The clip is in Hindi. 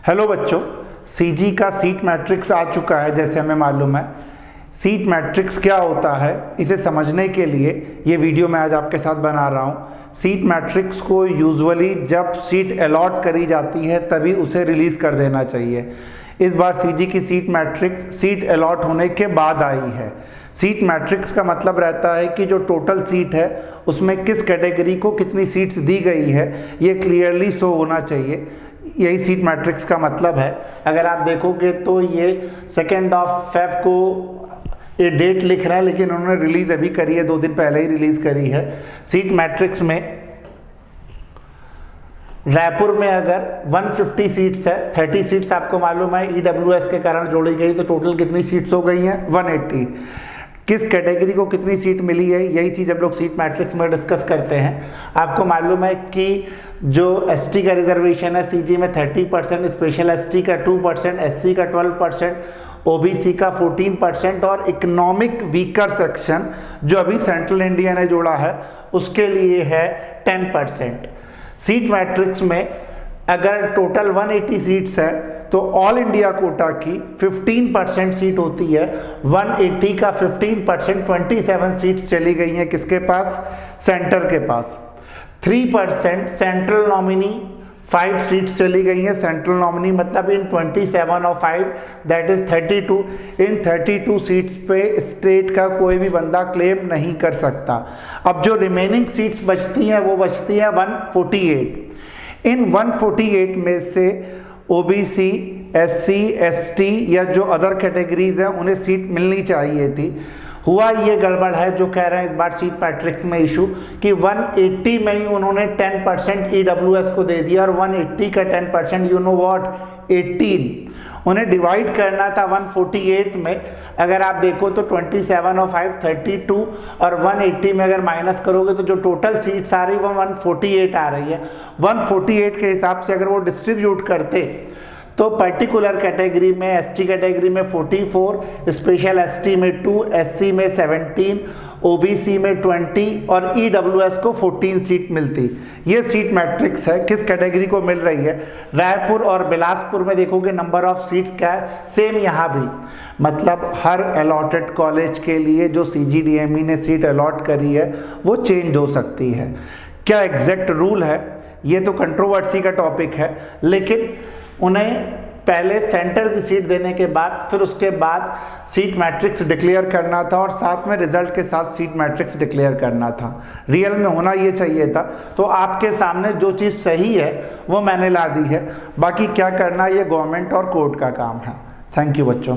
हेलो बच्चों, सीजी का सीट मैट्रिक्स आ चुका है। जैसे हमें मालूम है सीट मैट्रिक्स क्या होता है, इसे समझने के लिए ये वीडियो मैं आज आपके साथ बना रहा हूँ। सीट मैट्रिक्स को यूजुअली जब सीट अलॉट करी जाती है तभी उसे रिलीज़ कर देना चाहिए। इस बार सीजी की सीट मैट्रिक्स सीट अलॉट होने के बाद आई है। सीट मैट्रिक्स का मतलब रहता है कि जो टोटल सीट है उसमें किस कैटेगरी को कितनी सीट्स दी गई है ये क्लियरली शो होना चाहिए। यही सीट मैट्रिक्स का मतलब है। अगर आप देखोगे तो ये 2 Feb को ये डेट लिख रहा है, लेकिन उन्होंने रिलीज़ अभी करी है, 2 दिन पहले ही रिलीज़ करी है। सीट मैट्रिक्स में रायपुर में अगर 150 सीट्स है, 30 सीट्स आपको मालूम है EWS के कारण जोड़ी गई, तो टोटल कितनी सीट्स हो गई हैं 180। किस कैटेगरी को कितनी सीट मिली है यही चीज़ हम लोग सीट मैट्रिक्स में डिस्कस करते हैं। आपको मालूम है कि जो ST का रिजर्वेशन है सीजी में 30%, स्पेशल ST का 2%, SC का 12%, OBC का 14% और इकोनॉमिक वीकर सेक्शन जो अभी सेंट्रल इंडिया ने जोड़ा है उसके लिए है 10%। सीट मैट्रिक्स में अगर टोटल 180 सीट्स है तो ऑल इंडिया कोटा की 15% सीट होती है। 180 का 15% 27 सीट्स चली गई हैं किसके पास? सेंटर के पास। 3% सेंट्रल नॉमिनी 5 सीट्स चली गई हैं। सेंट्रल नॉमिनी मतलब इन 27 और 5 दैट इज 32। इन 32 सीट्स पे स्टेट का कोई भी बंदा क्लेम नहीं कर सकता। अब जो रिमेनिंग सीट्स बचती हैं वो बचती हैं 148। इन 148 में से OBC, SC, ST या जो अदर कैटेगरीज हैं उन्हें सीट मिलनी चाहिए थी। हुआ ये गड़बड़ है जो कह रहे हैं इस बार सीट मैट्रिक्स में इशू कि 180 में ही उन्होंने 10% EWS को दे दिया और 180 का 10% यू नो व्हाट 18 उन्हें डिवाइड करना था 148 में। अगर आप देखो तो 27 और 5 32 और 180 में अगर माइनस करोगे तो जो टोटल सीट्स आ रही है वो 148 आ रही है। 148 के हिसाब से अगर वो डिस्ट्रीब्यूट करते तो पर्टिकुलर कैटेगरी में ST कैटेगरी में 44, स्पेशल ST में 2, SC में 17, OBC में 20 और EWS को 14 सीट मिलती। ये सीट मैट्रिक्स है किस कैटेगरी को मिल रही है। रायपुर और बिलासपुर में देखोगे नंबर ऑफ सीट्स क्या है, सेम यहाँ भी। मतलब हर अलॉटेड कॉलेज के लिए जो CGDME ने सीट अलॉट करी है वो चेंज हो सकती है। क्या एग्जैक्ट रूल है ये तो कंट्रोवर्सी का टॉपिक है, लेकिन उन्हें पहले सेंटर की सीट देने के बाद फिर उसके बाद सीट मैट्रिक्स डिक्लेयर करना था और साथ में रिजल्ट के साथ सीट मैट्रिक्स डिक्लेयर करना था। रियल में होना ये चाहिए था। तो आपके सामने जो चीज़ सही है वो मैंने ला दी है, बाकी क्या करना ये गवर्नमेंट और कोर्ट का काम है। थैंक यू बच्चों।